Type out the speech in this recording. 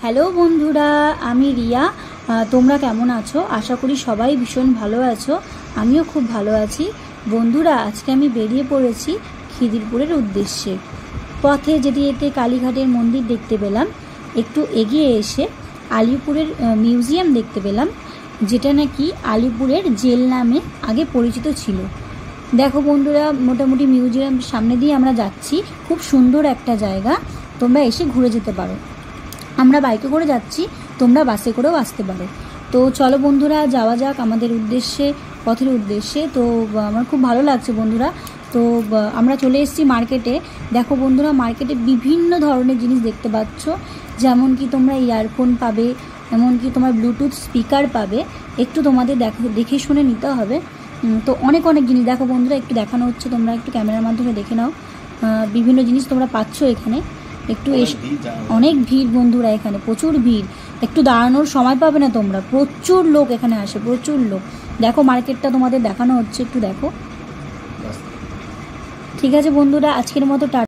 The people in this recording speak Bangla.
হ্যালো বন্ধুরা, আমি রিয়া। তোমরা কেমন আছো? আশা করি সবাই ভীষণ ভালো আছো। আমিও খুব ভালো আছি। বন্ধুরা, আজকে আমি বেরিয়ে পড়েছি খিদিরপুরের উদ্দেশ্যে। পথে যেতে যেতে কালীঘাটের মন্দির দেখতে পেলাম। একটু এগিয়ে এসে আলিপুরের মিউজিয়াম দেখতে পেলাম, যেটা নাকি আলিপুরের জেল নামে আগে পরিচিত ছিল। দেখো বন্ধুরা, মোটামুটি মিউজিয়াম সামনে দিয়ে আমরা যাচ্ছি। খুব সুন্দর একটা জায়গা, তোমরা এসে ঘুরে যেতে পারো। আমরা বাইকে করে যাচ্ছি, তোমরা বাসে করেও আসতে পারো। তো চলো বন্ধুরা, যাওয়া যাক আমাদের উদ্দেশ্যে, পথের উদ্দেশ্যে। তো আমার খুব ভালো লাগছে বন্ধুরা। তো আমরা চলে এসেছি মার্কেটে। দেখো বন্ধুরা, মার্কেটে বিভিন্ন ধরনের জিনিস দেখতে পাচ্ছ। যেমন কি তোমরা ইয়ারফোন পাবে, এমনকি তোমার ব্লুটুথ স্পিকার পাবে। একটু তোমাদের দেখে শুনে নিতে হবে। তো অনেক অনেক জিনিস দেখো বন্ধুরা, একটু দেখানো হচ্ছে, তোমরা একটু ক্যামেরার মাধ্যমে দেখে নাও। বিভিন্ন জিনিস তোমরা পাচ্ছ এখানে। একটু অনেক ভিড় বন্ধুরা, এখানে প্রচুর ভিড়। একটু দাঁড়ানোর সময় পাবে না তোমরা, প্রচুর লোক এখানে আসে, প্রচুর লোক। দেখো মার্কেটটা তোমাদের দেখানো হচ্ছে, একটু দেখো। ঠিক আছে বন্ধুরা, আজকের মতো টাটা।